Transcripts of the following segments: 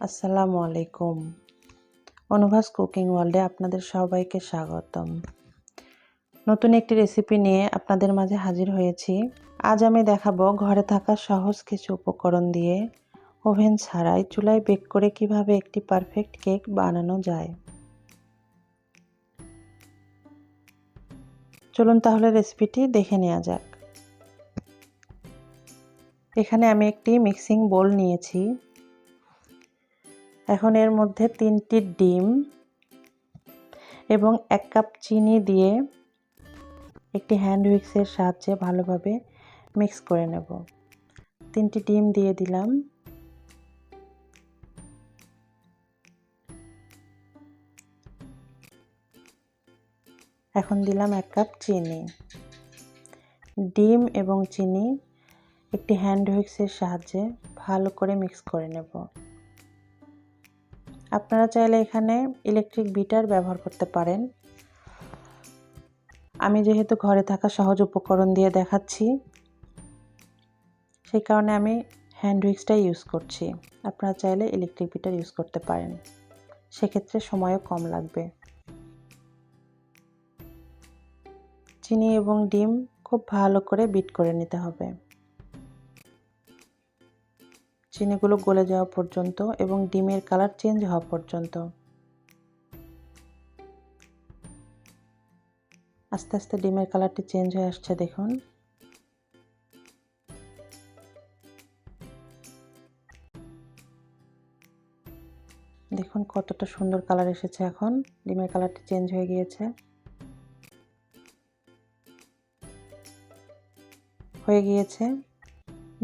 আসসালামু আলাইকুম। অনুভাস কুকিং ওয়ার্ল্ডে আপনাদের সবাইকে স্বাগতম। নতুন একটি রেসিপি নিয়ে আপনাদের মাঝে হাজির হয়েছি। আজ আমি দেখাবো ঘরে থাকা সহজ কিছু উপকরণ দিয়ে ওভেন ছাড়াই চুলায় বেক করে কিভাবে একটি পারফেক্ট কেক বানানো যায়। চলুন তাহলে রেসিপিটি দেখে নেওয়া যাক। এখানে আমি একটি মিক্সিং বোল নিয়েছি। এখন এর মধ্যে 3টি ডিম এবং 1 কাপ চিনি দিয়ে একটি হ্যান্ড হুইক্সের সাহায্যে ভালোভাবে মিক্স করে নেব। 3টি ডিম দিয়ে দিলাম। এখন দিলাম 1 কাপ চিনি। ডিম এবং চিনি একটি হ্যান্ড হুইক্সের সাহায্যে ভালো করে মিক্স করে নেব। আপনারা চাইলে এখানে ইলেকট্রিক বিটার ব্যবহার করতে পারেন। আমি যেহেতু ঘরে থাকা সহজ উপকরণ দিয়ে দেখাচ্ছি, সেই কারণে আমি হ্যান্ড হুইক্সটাই ইউজ করছি। আপনারা চাইলে ইলেকট্রিক বিটার ইউজ করতে পারেন, সেক্ষেত্রে সময়ও কম লাগবে। চিনি এবং ডিম খুব ভালো করে বিট করে নিতে হবে, চিনিগুলো গলে যাওয়া পর্যন্ত এবং ডিমের কালার চেঞ্জ হওয়া পর্যন্ত। আস্তে আস্তে ডিমের কালারটি চেঞ্জ হয়ে আসছে, দেখুন। দেখুন কতটা সুন্দর কালার এসেছে। এখন ডিমের কালারটি চেঞ্জ হয়ে গিয়েছে।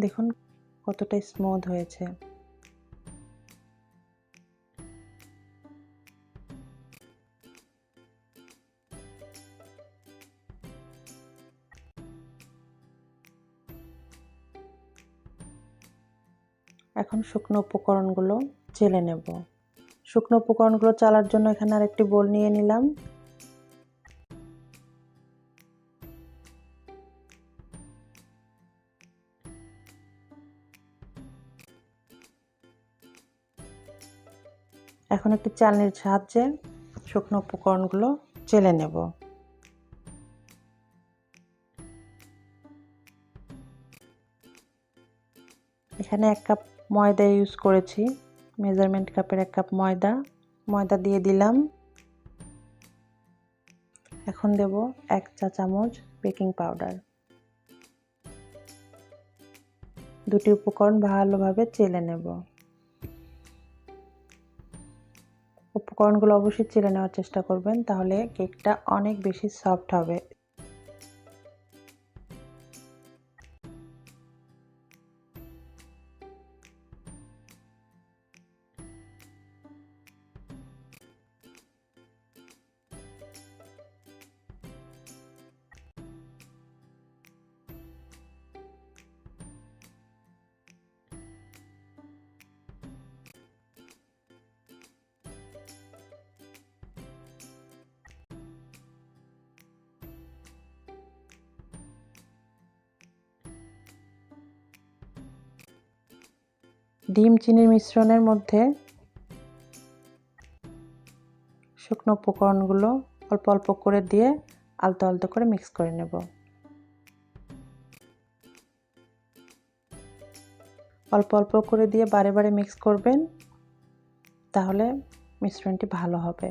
দেখুন কতটা স্মুথ হয়েছে। এখন শুকনো উপকরণগুলো চেলে নেব। শুকনো উপকরণগুলো চালার জন্য এখানে আরেকটি বোল নিয়ে নিলাম। এখন একটি চালনির সাহায্যে শুকনো উপকরণগুলো চেলে নেব। এখানে 1 কাপ ময়দা ইউজ করেছি। মেজারমেন্ট কাপের 1 কাপ ময়দা দিয়ে দিলাম। এখন দেব 1 চা চামচ বেকিং পাউডার। দুটি উপকরণ ভালোভাবে চেলে নেব। উপকরণগুলো অবশ্যই চেলে নেওয়ার চেষ্টা করবেন, তাহলে কেকটা অনেক বেশি সফট হবে। ডিম চিনির মিশ্রণের মধ্যে শুকনো উপকরণগুলো অল্প অল্প করে দিয়ে আলতো আলতো করে মিক্স করে নেব। অল্প অল্প করে দিয়ে বারে বারে মিক্স করবেন, তাহলে মিশ্রণটি ভালো হবে।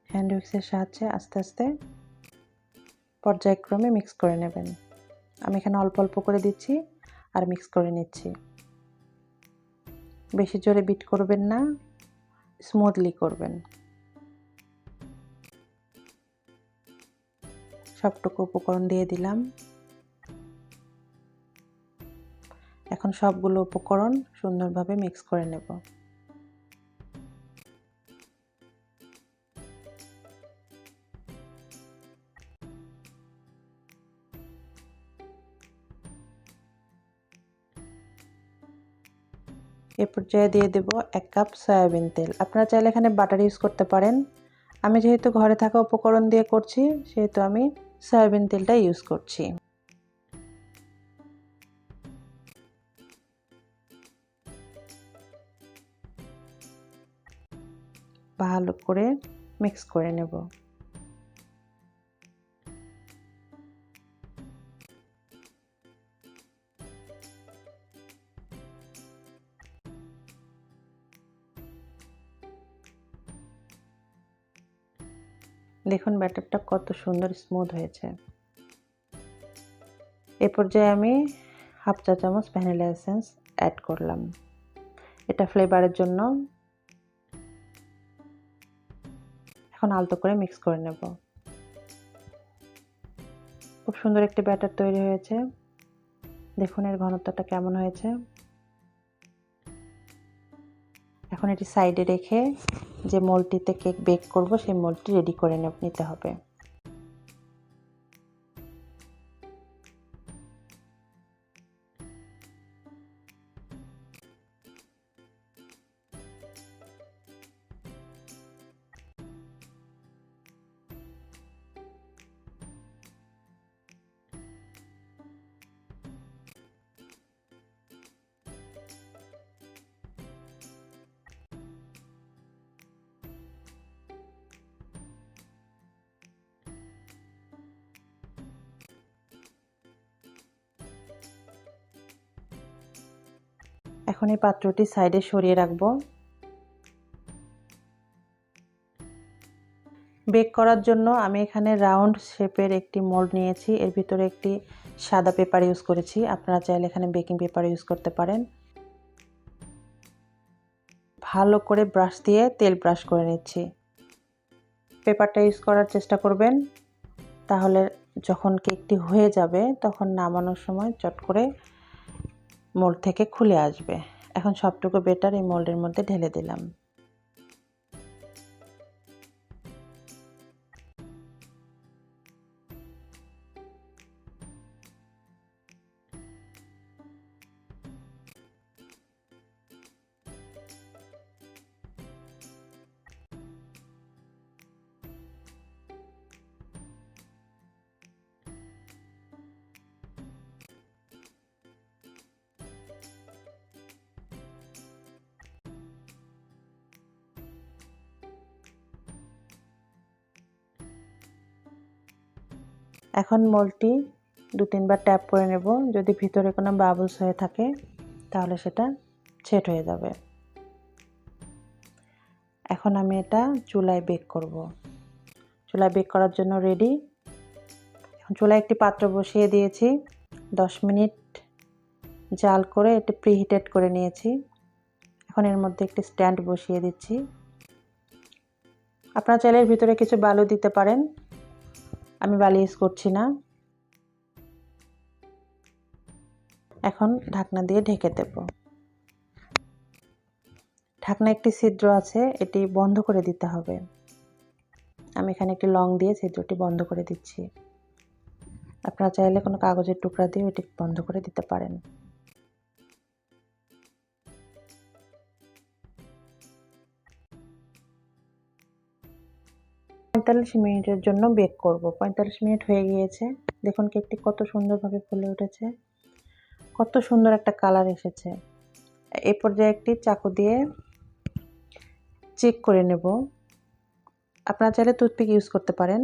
হ্যান্ড হুইক্সের সাহায্যে আস্তে আস্তে পর্যায়ক্রমে মিক্স করে নেবেন। আমি এখানে অল্প অল্প করে দিচ্ছি আর মিক্স করে নিচ্ছি। বেশি জোরে বিট করবেন না, স্মুথলি করবেন। সবটুকু উপকরণ দিয়ে দিলাম। এখন সবগুলো উপকরণ সুন্দরভাবে মিক্স করে নেব। এ পর্যায়ে দিয়ে দেব 1 কাপ সয়াবিন তেল। আপনারা চাইলে এখানে বাটার ইউজ করতে পারেন। আমি যেহেতু ঘরে থাকা উপকরণ দিয়ে করছি, সেহেতু আমি সয়াবিন তেলটা ইউজ করছি। ভালো করে মিক্স করে নেব। দেখুন ব্যাটারটা কত সুন্দর স্মুথ হয়েছে। এ পর্যায়ে আমি হাফ চা চামচ ভ্যানিলা এসেন্স অ্যাড করলাম, এটা ফ্লেভারের জন্য। এখন আলতো করে মিক্স করে নেব। খুব সুন্দর একটি ব্যাটার তৈরি হয়েছে। দেখুন এর ঘনত্বটা কেমন হয়েছে। এখন এটি সাইডে রেখে যে মোল্ডটিতে কেক বেক করব সেই মোল্ডটি রেডি করে নিতে হবে। এখন এই পাত্রটি সাইডে সরিয়ে রাখবো। বেক করার জন্য আমি এখানে রাউন্ড শেপের একটি মোল্ড নিয়েছি। এর ভিতরে একটি সাদা পেপার ইউজ করেছি, আপনারা চাইলে এখানে বেকিং পেপার ইউজ করতে পারেন। ভালো করে ব্রাশ দিয়ে তেল ব্রাশ করে নিচ্ছি। পেপারটা ইউজ করার চেষ্টা করবেন, তাহলে যখন কেকটি হয়ে যাবে তখন নামানোর সময় চট করে মোল্ড থেকে খুলে আসবে। এখন সবটুকু বেটার এই মোল্ডের মধ্যে ঢেলে দিলাম। এখন মোল্ডটি 2-3 বার ট্যাপ করে নেব। যদি ভিতরে কোনো বাবলস হয়ে থাকে তাহলে সেটা সেট হয়ে যাবে। এখন আমি এটা চুলায় বেক করব। চুলায় বেক করার জন্য রেডি। এখন চুলায় একটি পাত্র বসিয়ে দিয়েছি। 10 মিনিট জাল করে এটি প্রিহিটেড করে নিয়েছি। এখন এর মধ্যে একটি স্ট্যান্ড বসিয়ে দিচ্ছি। আপনারা চাইলে এর ভিতরে কিছু বালু দিতে পারেন, আমি বালি ইউজ করছি না। এখন ঢাকনা দিয়ে ঢেকে দেব। ঢাকনা একটি ছিদ্র আছে, এটি বন্ধ করে দিতে হবে। আমি এখানে একটি লং দিয়ে ছিদ্রটি বন্ধ করে দিচ্ছি। আপনারা চাইলে কোনো কাগজের টুকরা দিয়ে এটি বন্ধ করে দিতে পারেন। 45 মিনিটের জন্য বেক করব। 45 মিনিট হয়ে গিয়েছে। দেখুন কেকটি কত সুন্দরভাবে ফুলে উঠেছে, কত সুন্দর একটা কালার এসেছে। এই পর্যায়ে একটি চাকু দিয়ে চেক করে নেব। আপনারা চাইলে টুথপিক ইউজ করতে পারেন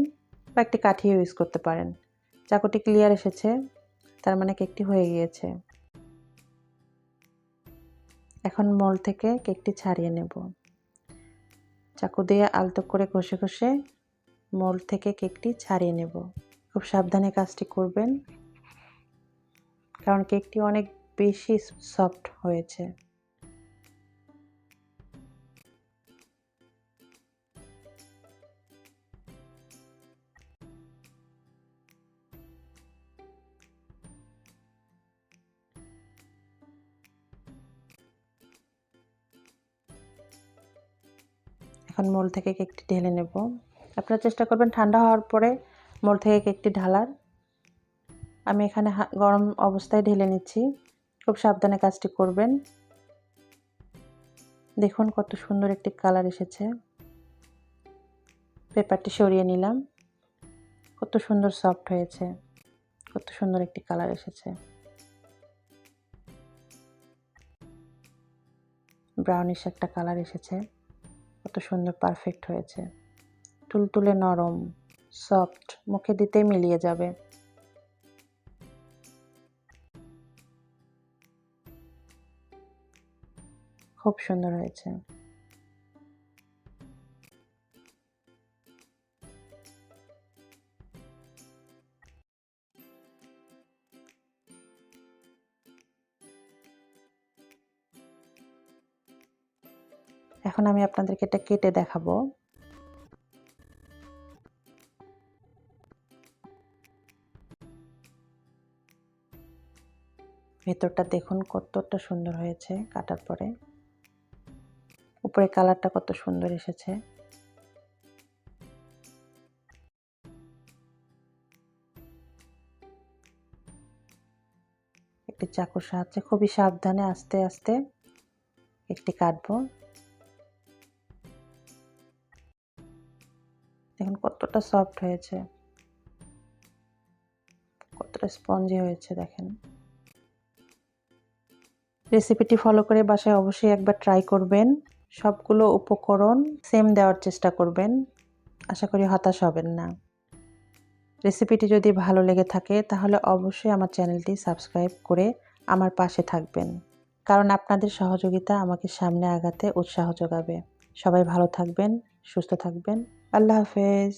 বা একটি কাঠি ইউজ করতে পারেন। চাকুটি ক্লিয়ার এসেছে, তার মানে কেকটি হয়ে গিয়েছে। এখন মোল্ড থেকে কেকটি ছাড়িয়ে নেব। চাকু দিয়ে আলতো করে ঘষে ঘষে মোল্ড থেকে কেকটি ছাড়িয়ে নেব। খুব সাবধানে কাজটি করবেন, কারণ কেকটি অনেক বেশি সফট হয়েছে। এখন মোল্ড থেকে কেকটি ঢেলে নেব। আপনারা চেষ্টা করবেন ঠান্ডা হওয়ার পরে মোল্ড থেকে কেকটি ঢালার। আমি এখানে গরম অবস্থায় ঢেলে নিচ্ছি। খুব সাবধানে কাজটি করবেন। দেখুন কত সুন্দর একটি কালার এসেছে। পেপারটি সরিয়ে নিলাম। কত সুন্দর সফট হয়েছে, কত সুন্দর একটি কালার এসেছে। ব্রাউনিশ একটা কালার এসেছে। কত সুন্দর পারফেক্ট হয়েছে, তুলতুলে নরম, সফট, মুখে দিতেই মিলিয়ে যাবে। খুব সুন্দর হয়েছে। এখন আমি আপনাদেরকে এটা কেটে দেখাবো। ভেতরটা দেখুন কতটা সুন্দর হয়েছে কাটার পরে। উপরে কালারটা কত সুন্দর এসেছে। একটি চাকুর সাহায্যে খুবই সাবধানে আস্তে আস্তে একটি কাটবো। দেখুন কতটা সফট হয়েছে, কতটা স্পঞ্জি হয়েছে দেখেন। রেসিপিটি ফলো করে বাসায় অবশ্যই একবার ট্রাই করবেন। সবগুলো উপকরণ সেম দেওয়ার চেষ্টা করবেন, আশা করি হতাশ হবেন না। রেসিপিটি যদি ভালো লেগে থাকে তাহলে অবশ্যই আমার চ্যানেলটি সাবস্ক্রাইব করে আমার পাশে থাকবেন, কারণ আপনাদের সহযোগিতা আমাকে সামনে আগাতে উৎসাহ যোগাবে। সবাই ভালো থাকবেন, সুস্থ থাকবেন। আল্লাহ হাফেজ।